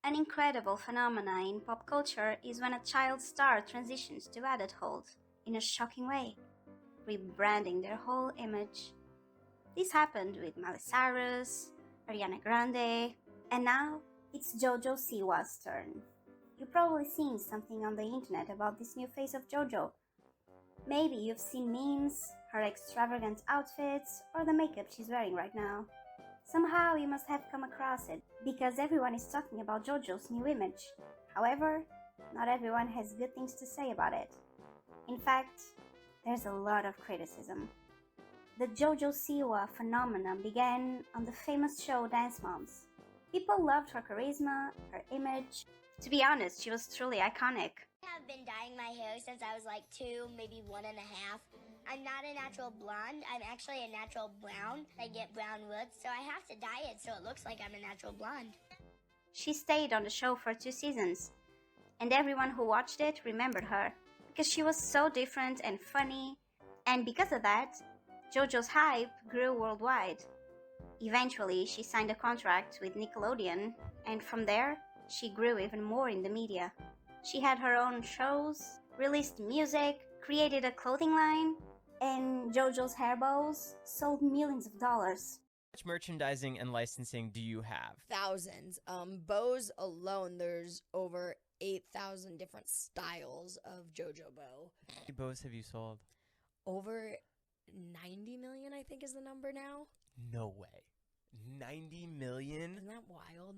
An incredible phenomenon in pop culture is when a child star transitions to adulthood in a shocking way, rebranding their whole image. This happened with Miley Cyrus, Ariana Grande, and now it's JOJO Siwa's turn. You've probably seen something on the internet about this new face of JoJo. Maybe you've seen memes, her extravagant outfits, or the makeup she's wearing right now. Somehow you must have come across it, because everyone is talking about JoJo's new image. However, not everyone has good things to say about it. In fact, there's a lot of criticism. The JOJO Siwa phenomenon began on the famous show Dance Moms. People loved her charisma, her image. To be honest, she was truly iconic. I have been dyeing my hair since I was like 2, maybe 1.5. I'm not a natural blonde. I'm actually a natural brown. I get brown roots, so I have to dye it so it looks like I'm a natural blonde. She stayed on the show for 2 seasons, and everyone who watched it remembered her because she was so different and funny, and because of that, JoJo's hype grew worldwide. Eventually, she signed a contract with Nickelodeon, and from there, she grew even more in the media. She had her own shows, released music, created a clothing line, and JoJo's hair bows sold millions of dollars. How much merchandising and licensing do you have? Thousands. Bows alone, there's over 8,000 different styles of JoJo bow. How many bows have you sold? Over 90 million, I think, is the number now. No way. 90 million? Isn't that wild?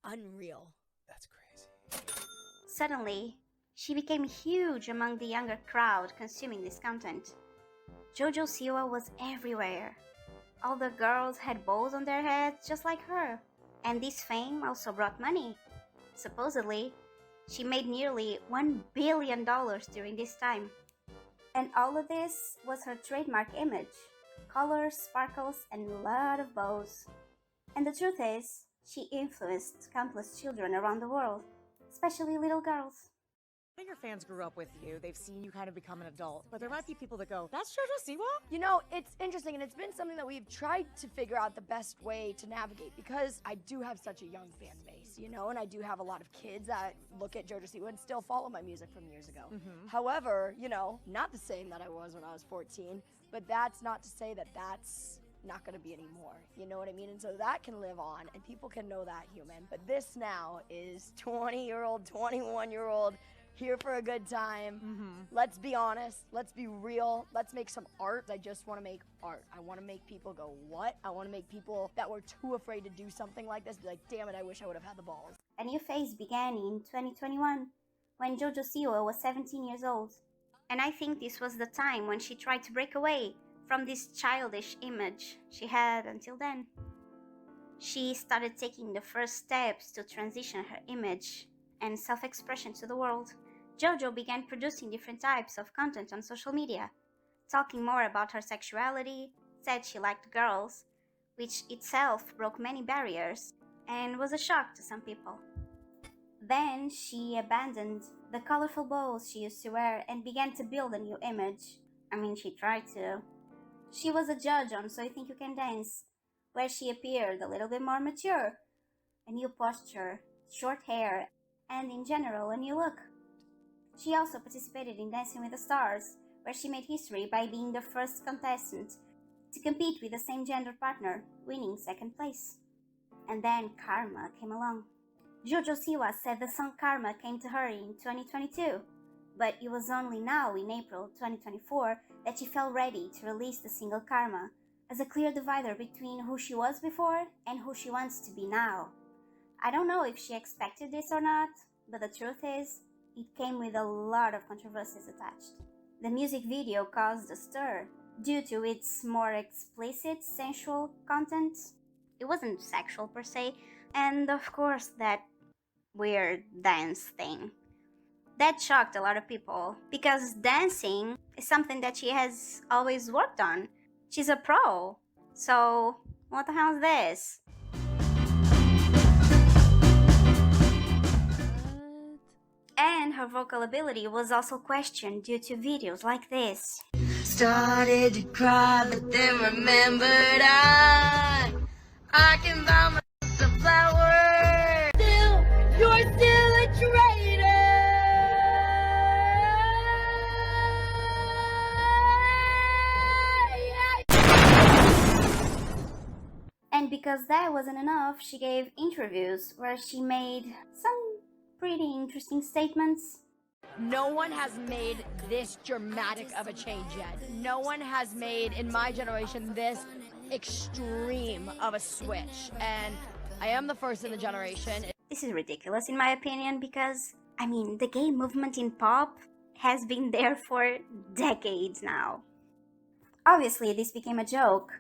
Unreal. That's crazy. Suddenly, she became huge among the younger crowd consuming this content. JoJo Siwa was everywhere. All the girls had bows on their heads just like her. And this fame also brought money. Supposedly, she made nearly $1 billion during this time. And all of this was her trademark image. Colors, sparkles, and a lot of bows. And the truth is, she influenced countless children around the world, especially little girls. I think your fans grew up with you. They've seen you kind of become an adult. But there might be people that go, that's JoJo Siwa? You know, it's interesting, and it's been something that we've tried to figure out the best way to navigate, because I do have such a young fan base, you know, and I do have a lot of kids that look at JoJo Siwa and still follow my music from years ago. However, you know, not the same that I was when I was 14, but that's not to say that that's not going to be anymore. You know what I mean? And so that can live on, and people can know that human. But this now is 20-year-old, 21-year-old, here for a good time. Let's be honest. Let's be real. Let's make some art. I just want to make art. I want to make people go, what? I want to make people that were too afraid to do something like this be like, damn it, I wish I would have had the balls. A new phase began in 2021, when JoJo Siwa was 17 years old. And I think this was the time when she tried to break away from this childish image she had until then. She started taking the first steps to transition her image and self-expression to the world. JoJo began producing different types of content on social media, talking more about her sexuality, said she liked girls, which itself broke many barriers and was a shock to some people. Then she abandoned the colorful bows she used to wear and began to build a new image. I mean, she tried to. She was a judge on So You Think You Can Dance, where she appeared a little bit more mature, a new posture, short hair, and in general a new look. She also participated in Dancing with the Stars, where she made history by being the first contestant to compete with the same gender partner, winning 2nd place. And then Karma came along. JoJo Siwa said the song Karma came to her in 2022, but it was only now in April 2024 that she felt ready to release the single Karma, as a clear divider between who she was before and who she wants to be now. I don't know if she expected this or not, but the truth is, it came with a lot of controversies attached. The music video caused a stir due to its more explicit, sensual content. It wasn't sexual per se, and of course that weird dance thing. That shocked a lot of people, because dancing is something that she has always worked on. She's a pro, so what the hell is this? And her vocal ability was also questioned due to videos like this. Started to cry, but then remembered I can buy myself flowers. Still And because that wasn't enough, she gave interviews where she made some pretty interesting statements. No one has made this dramatic of a change yet. No one has made, in my generation, this extreme of a switch. And I am the first in the generation. This is ridiculous in my opinion because, I mean, the gay movement in pop has been there for decades now. Obviously, this became a joke.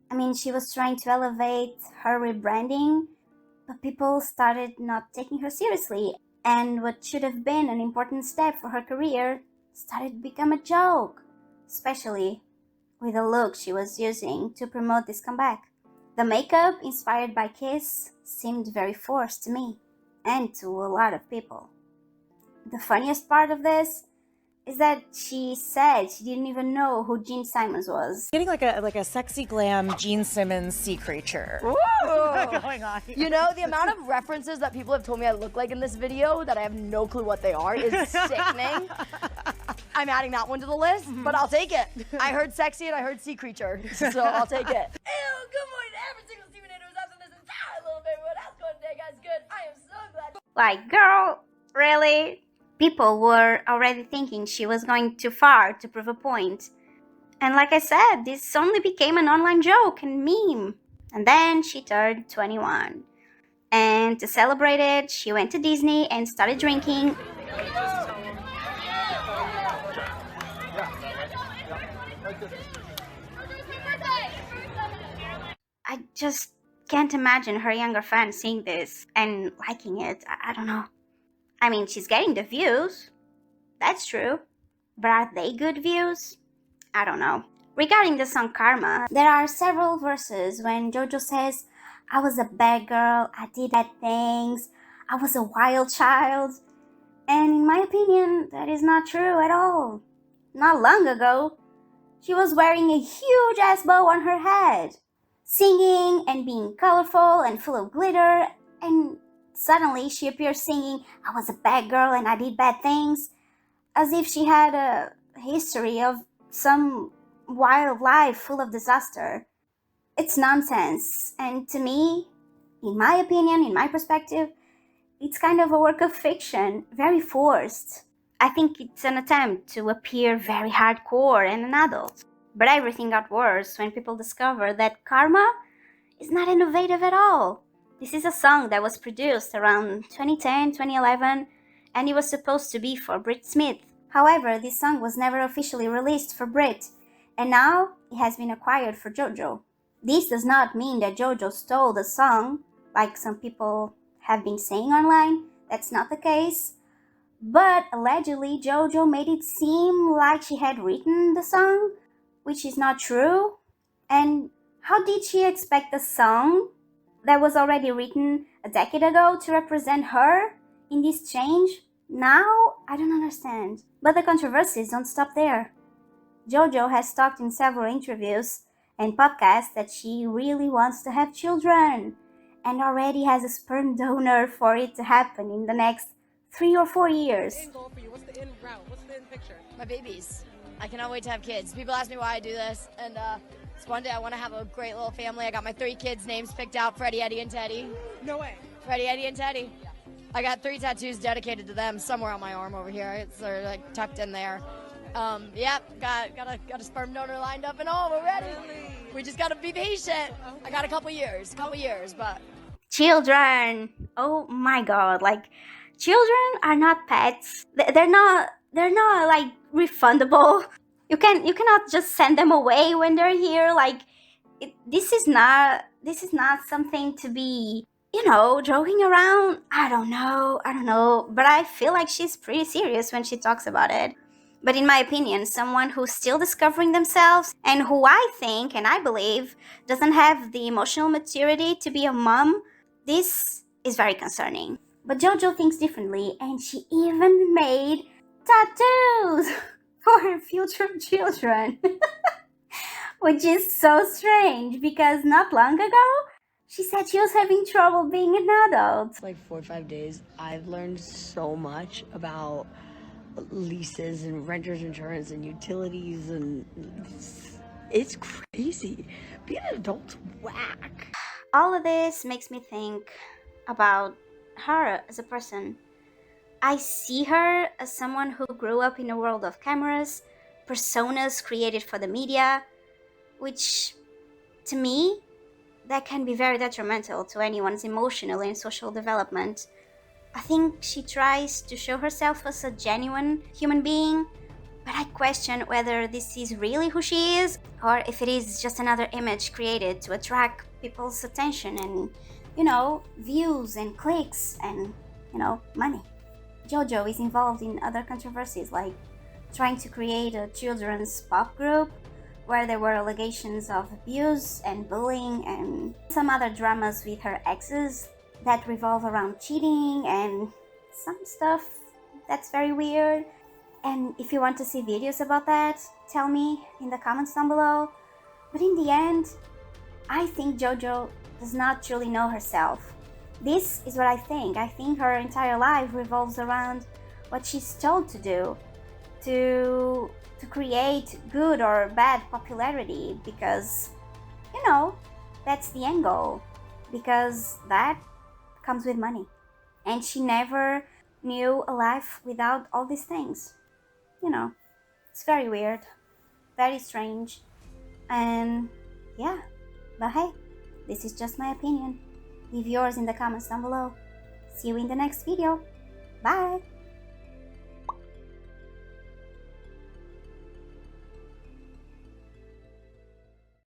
I mean, she was trying to elevate her rebranding, but people started not taking her seriously. And what should have been an important step for her career started to become a joke, especially with the look she was using to promote this comeback. The makeup, inspired by Kiss, seemed very forced to me, and to a lot of people. The funniest part of this is that she said she didn't even know who Gene Simmons was. Getting like a sexy glam Gene Simmons sea creature. Going on here. You know, the amount of references that people have told me I look like in this video that I have no clue what they are is sickening. I'm adding that one to the list, but I'll take it. I heard sexy and I heard sea creature, so I'll take it. Ew, good morning to every single Steven who's up in this entire little neighborhood. How's it going today, guys? Good. I am so glad. Like, girl, really? People were already thinking she was going too far to prove a point. And like I said, this only became an online joke and meme. And then she turned 21. And to celebrate it, she went to Disney and started drinking. I just can't imagine her younger fans seeing this and liking it. I don't know. I mean, she's getting the views. That's true. But are they good views? I don't know. Regarding the song Karma, there are several verses when JoJo says, I was a bad girl, I did bad things, I was a wild child. And in my opinion, that is not true at all. Not long ago, she was wearing a huge ass bow on her head, singing and being colorful and full of glitter, and suddenly she appears singing, I was a bad girl and I did bad things, as if she had a history of some wild life full of disaster. It's nonsense, and to me, in my opinion, in my perspective, it's kind of a work of fiction, very forced. I think it's an attempt to appear very hardcore and an adult. But everything got worse when people discovered that Karma is not innovative at all. This is a song that was produced around 2010, 2011, and it was supposed to be for Brit Smith. However, this song was never officially released for Brit, and now it has been acquired for JoJo. This does not mean that JoJo stole the song, like some people have been saying online. That's not the case. But allegedly, JoJo made it seem like she had written the song, which is not true. And how did she expect the song that was already written a decade ago to represent her in this change? Now, I don't understand. But the controversies don't stop there. JoJo has talked in several interviews and podcasts that she really wants to have children and already has a sperm donor for it to happen in the next 3 or 4 years. End goal for you? What's the end route? What's the end picture? My babies. I cannot wait to have kids. People ask me why I do this, and it's one day I want to have a great little family. I got my 3 kids' names picked out, Freddie, Eddie, and Teddy. No way. Freddie, Eddie, and Teddy. I got 3 tattoos dedicated to them somewhere on my arm over here. It's they're like tucked in there. Yep, got a sperm donor lined up and all. We're ready. Really? We just gotta be patient. I got a couple years, but Children! Oh my god, like, children are not pets. They're not like refundable. You cannot just send them away when they're here. Like, this is not something to be, joking around. I don't know, but I feel like she's pretty serious when she talks about it. But in my opinion, someone who's still discovering themselves and who I think and I believe doesn't have the emotional maturity to be a mom, this is very concerning. But JoJo thinks differently, and she even made tattoos for her future children. Which is so strange, because not long ago, she said she was having trouble being an adult. Like 4 or 5 days, I've learned so much about leases and renter's insurance and utilities, and it's crazy. Being an adult's whack. All of this makes me think about her as a person. I see her as someone who grew up in a world of cameras, personas created for the media, which, to me, that can be very detrimental to anyone's emotional and social development. I think she tries to show herself as a genuine human being, but I question whether this is really who she is, or if it is just another image created to attract people's attention and, views and clicks and, money. JoJo is involved in other controversies, like trying to create a children's pop group where there were allegations of abuse and bullying and some other dramas with her exes that revolve around cheating and some stuff that's very weird. And if you want to see videos about that, tell me in the comments down below. But in the end, I think JoJo does not truly know herself. This is what I think. I think her entire life revolves around what she's told to do, to create good or bad popularity, because, that's the end goal, because that comes with money. And she never knew a life without all these things. It's very weird, very strange, and yeah, but hey, this is just my opinion. Leave yours in the comments down below. See you in the next video. Bye!